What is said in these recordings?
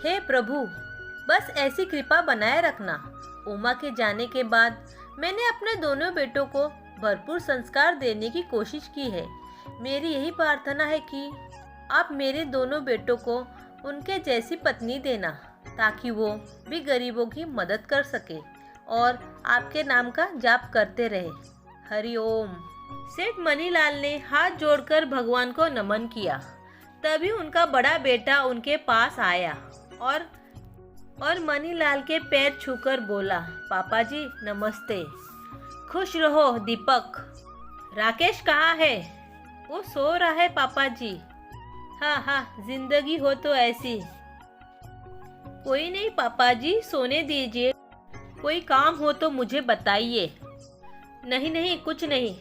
हे प्रभु, बस ऐसी कृपा बनाए रखना। उमा के जाने के बाद मैंने अपने दोनों बेटों को भरपूर संस्कार देने की कोशिश की है। मेरी यही प्रार्थना है कि आप मेरे दोनों बेटों को उनके जैसी पत्नी देना, ताकि वो भी गरीबों की मदद कर सके और आपके नाम का जाप करते रहे। हरि ओम। सेठ मनीलाल ने हाथ जोड़कर भगवान को नमन किया। तभी उनका बड़ा बेटा उनके पास आया और मनीलाल के पैर छूकर बोला, पापा जी नमस्ते। खुश रहो दीपक। राकेश कहाँ है? वो सो रहा है पापा जी। हाँ, जिंदगी हो तो ऐसी। कोई नहीं पापा जी, सोने दीजिए। कोई काम हो तो मुझे बताइए। नहीं, कुछ नहीं।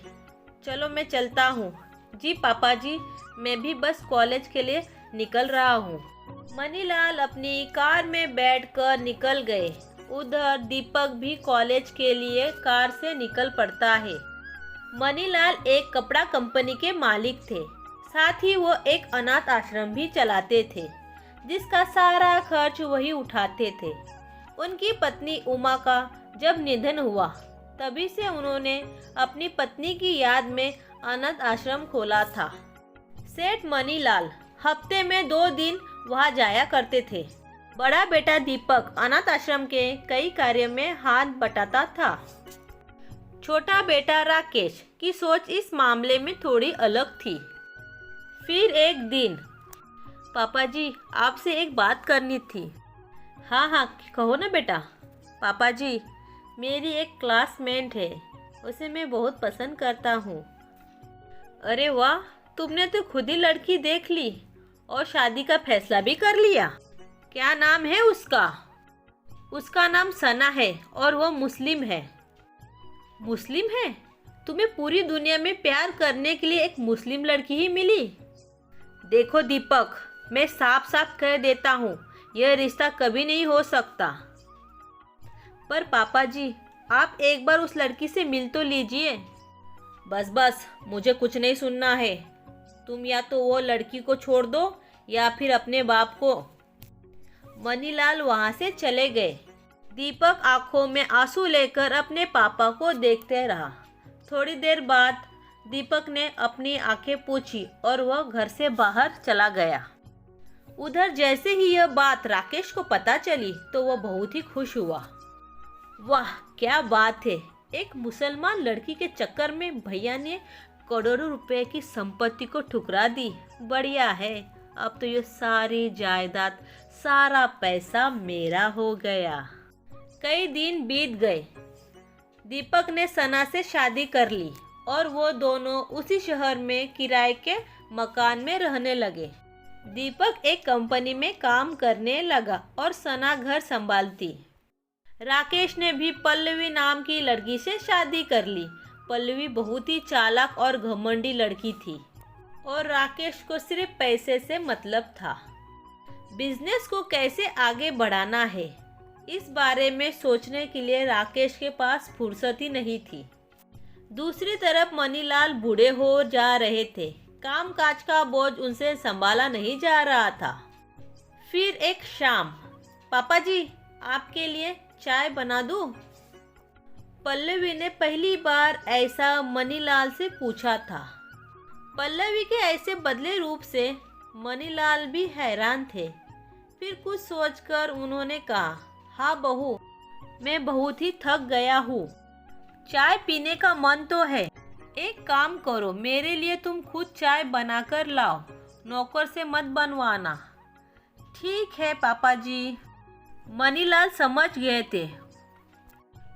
चलो मैं चलता हूँ। जी पापा जी, मैं भी बस कॉलेज के लिए निकल रहा हूँ। मनीलाल अपनी कार में बैठकर निकल गए। उधर दीपक भी कॉलेज के लिए कार से निकल पड़ता है। मनीलाल एक कपड़ा कंपनी के मालिक थे। साथ ही वो एक अनाथ आश्रम भी चलाते थे, जिसका सारा खर्च वही उठाते थे। उनकी पत्नी उमा का जब निधन हुआ, तभी से उन्होंने अपनी पत्नी की याद में अनाथ आश्रम खोला था। सेठ मनीलाल हफ्ते में 2 दिन वहाँ जाया करते थे। बड़ा बेटा दीपक अनाथ आश्रम के कई कार्य में हाथ बटाता था। छोटा बेटा राकेश की सोच इस मामले में थोड़ी अलग थी। फिर एक दिन, पापा जी आपसे एक बात करनी थी। हाँ, कहो ना बेटा। पापा जी, मेरी एक क्लासमेट है, उसे मैं बहुत पसंद करता हूँ। अरे वाह, तुमने तो खुद ही लड़की देख ली और शादी का फैसला भी कर लिया। क्या नाम है उसका? उसका नाम सना है और वो मुस्लिम है। मुस्लिम है? तुम्हें पूरी दुनिया में प्यार करने के लिए एक मुस्लिम लड़की ही मिली? देखो दीपक, मैं साफ साफ कह देता हूँ, यह रिश्ता कभी नहीं हो सकता। पर पापा जी, आप एक बार उस लड़की से मिल तो लीजिए। बस, मुझे कुछ नहीं सुनना है। तुम या तो वो लड़की को छोड़ दो या फिर अपने बाप को। मनीलाल वहाँ से चले गए। दीपक आंखों में आंसू लेकर अपने पापा को देखते रहा। थोड़ी देर बाद दीपक ने अपनी आंखें पोंछी और वह घर से बाहर चला गया। उधर जैसे ही यह बात राकेश को पता चली तो वह बहुत ही खुश हुआ। वाह, क्या बात है! एक मुसलमान लड़की के चक्कर में भैया ने करोड़ों रुपए की संपत्ति को ठुकरा दी। बढ़िया है, अब तो ये सारी जायदाद, सारा पैसा मेरा हो गया। कई दिन बीत गए। दीपक ने सना से शादी कर ली और वो दोनों उसी शहर में किराए के मकान में रहने लगे। दीपक एक कंपनी में काम करने लगा और सना घर संभालती। राकेश ने भी पल्लवी नाम की लड़की से शादी कर ली। पल्लवी बहुत ही चालाक और घमंडी लड़की थी और राकेश को सिर्फ पैसे से मतलब था। बिजनेस को कैसे आगे बढ़ाना है, इस बारे में सोचने के लिए राकेश के पास फुर्सत ही नहीं थी। दूसरी तरफ मनीलाल बूढ़े हो जा रहे थे। कामकाज का बोझ उनसे संभाला नहीं जा रहा था। फिर एक शाम, पापा जी आपके लिए चाय बना दूं? पल्लवी ने पहली बार ऐसा मनीलाल से पूछा था। पल्लवी के ऐसे बदले रूप से मनीलाल भी हैरान थे। फिर कुछ सोचकर उन्होंने कहा, हाँ बहू, मैं बहुत ही थक गया हूँ। चाय पीने का मन तो है। एक काम करो, मेरे लिए तुम खुद चाय बनाकर लाओ, नौकर से मत बनवाना। ठीक है पापा जी। मनीलाल समझ गए थे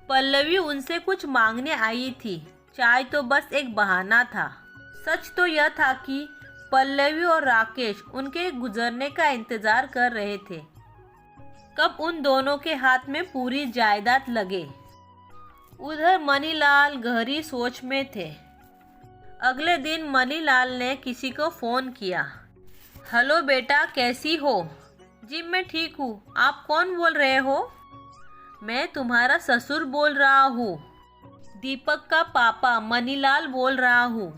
पल्लवी उनसे कुछ मांगने आई थी। चाय तो बस एक बहाना था। सच तो यह था कि पल्लवी और राकेश उनके गुजरने का इंतजार कर रहे थे, कब उन दोनों के हाथ में पूरी जायदाद लगे। उधर मनीलाल गहरी सोच में थे। अगले दिन मनीलाल ने किसी को फ़ोन किया। हेलो बेटा, कैसी हो? जी मैं ठीक हूँ। आप कौन बोल रहे हो? मैं तुम्हारा ससुर बोल रहा हूँ। दीपक का पापा मनीलाल बोल रहा हूँ।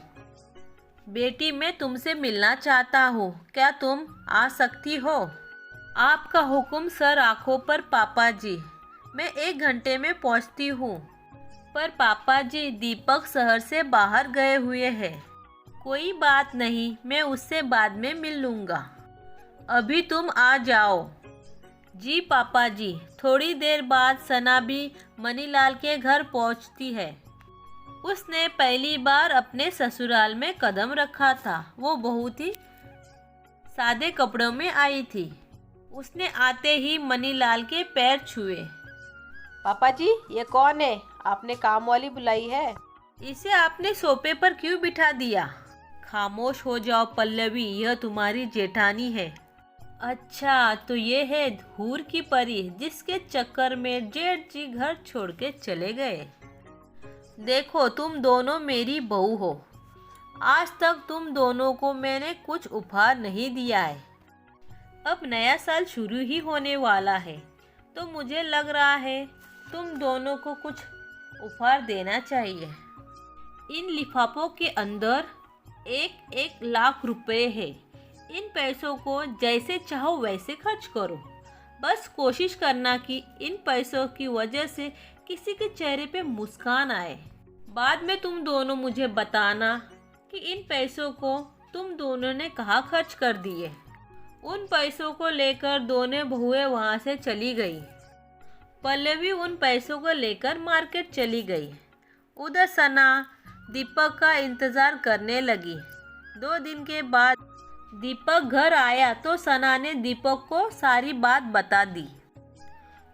बेटी मैं तुमसे मिलना चाहता हूँ, क्या तुम आ सकती हो? आपका हुक्म सर आंखों पर पापा जी। मैं 1 घंटे में पहुंचती हूँ। पर पापा जी, दीपक शहर से बाहर गए हुए हैं। कोई बात नहीं, मैं उससे बाद में मिल लूँगा। अभी तुम आ जाओ। जी पापा जी। थोड़ी देर बाद सना भी मनीलाल के घर पहुंचती है। उसने पहली बार अपने ससुराल में कदम रखा था। वो बहुत ही सादे कपड़ों में आई थी। उसने आते ही मनीलाल के पैर छुए। पापा जी, ये कौन है? आपने काम वाली बुलाई है? इसे आपने सोफे पर क्यों बिठा दिया? खामोश हो जाओ पल्लवी, यह तुम्हारी जेठानी है। अच्छा, तो ये है हूर की परी जिसके चक्कर में जेठ जी घर छोड़ के चले गए। देखो, तुम दोनों मेरी बहू हो। आज तक तुम दोनों को मैंने कुछ उपहार नहीं दिया है। अब नया साल शुरू ही होने वाला है, तो मुझे लग रहा है तुम दोनों को कुछ उपहार देना चाहिए। इन लिफाफों के अंदर 1-1 लाख रुपए है। इन पैसों को जैसे चाहो वैसे खर्च करो। बस कोशिश करना कि इन पैसों की वजह से किसी के चेहरे पे मुस्कान आए। बाद में तुम दोनों मुझे बताना कि इन पैसों को तुम दोनों ने कहाँ खर्च कर दिए। उन पैसों को लेकर दोनों बहुएं वहाँ से चली गई। पल्लवी उन पैसों को लेकर मार्केट चली गई। उधर सना दीपक का इंतज़ार करने लगी। 2 दिन के बाद दीपक घर आया तो सना ने दीपक को सारी बात बता दी।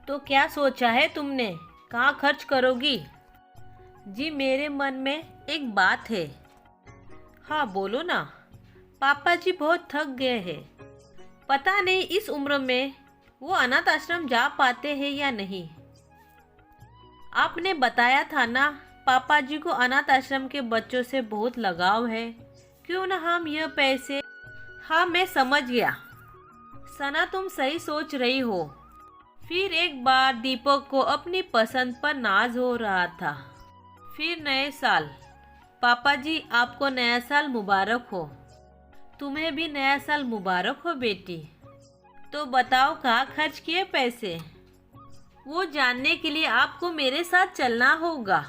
तो क्या सोचा है तुमने? कहाँ खर्च करोगी? जी, मेरे मन में एक बात है। हाँ बोलो ना। पापा जी बहुत थक गए हैं। पता नहीं इस उम्र में वो अनाथ आश्रम जा पाते हैं या नहीं। आपने बताया था ना, पापा जी को अनाथ आश्रम के बच्चों से बहुत लगाव है। क्यों ना हम यह पैसे। हाँ, मैं समझ गया। सना, तुम सही सोच रही हो। फिर एक बार दीपक को अपनी पसंद पर नाज हो रहा था। फिर नए साल। पापा जी, आपको नया साल मुबारक हो। तुम्हें भी नया साल मुबारक हो बेटी। तो बताओ, कहाँ खर्च किए पैसे? वो जानने के लिए आपको मेरे साथ चलना होगा।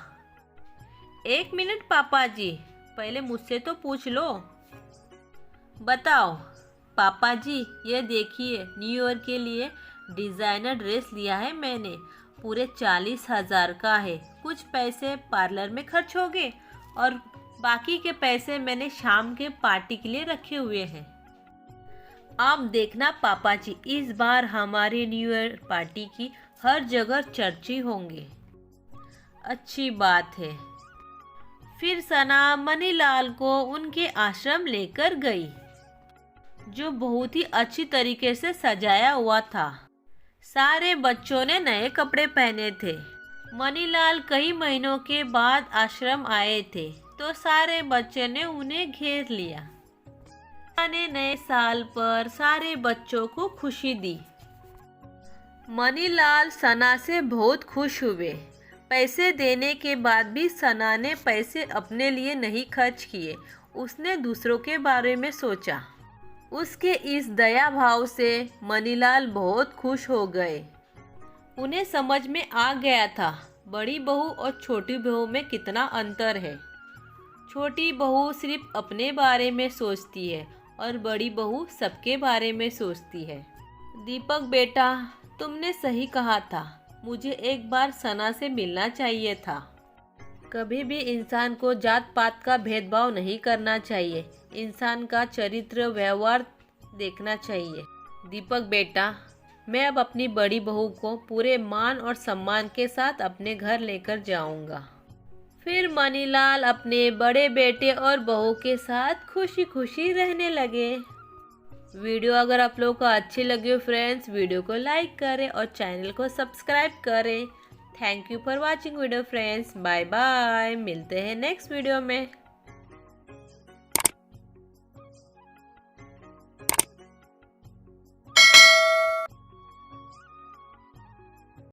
1 मिनट पापा जी, पहले मुझसे तो पूछ लो। बताओ। पापा जी, ये देखिए, न्यू ईयर के लिए डिज़ाइनर ड्रेस लिया है मैंने। पूरे 40,000 का है। कुछ पैसे पार्लर में खर्च हो गए और बाकी के पैसे मैंने शाम के पार्टी के लिए रखे हुए हैं। आप देखना पापा जी, इस बार हमारी न्यू ईयर पार्टी की हर जगह चर्चे होंगे। अच्छी बात है। फिर सना मनीलाल को उनके आश्रम लेकर गई, जो बहुत ही अच्छी तरीके से सजाया हुआ था। सारे बच्चों ने नए कपड़े पहने थे। मनीलाल कई महीनों के बाद आश्रम आए थे, तो सारे बच्चों ने उन्हें घेर लिया। ने नए साल पर सारे बच्चों को खुशी दी। मनीलाल सना से बहुत खुश हुए। पैसे देने के बाद भी सना ने पैसे अपने लिए नहीं खर्च किए। उसने दूसरों के बारे में सोचा। उसके इस दया भाव से मनीलाल बहुत खुश हो गए। उन्हें समझ में आ गया था बड़ी बहू और छोटी बहू में कितना अंतर है। छोटी बहू सिर्फ अपने बारे में सोचती है और बड़ी बहू सबके बारे में सोचती है। दीपक बेटा, तुमने सही कहा था। मुझे एक बार सना से मिलना चाहिए था। कभी भी इंसान को जात पात का भेदभाव नहीं करना चाहिए। इंसान का चरित्र व्यवहार देखना चाहिए। दीपक बेटा, मैं अब अपनी बड़ी बहू को पूरे मान और सम्मान के साथ अपने घर लेकर जाऊंगा। फिर मनीलाल अपने बड़े बेटे और बहू के साथ खुशी खुशी रहने लगे। वीडियो अगर आप लोगों को अच्छी लगी हो फ्रेंड्स, वीडियो को लाइक करें और चैनल को सब्सक्राइब करें। Thank you for watching video friends. Bye bye. मिलते हैं नेक्स्ट वीडियो में।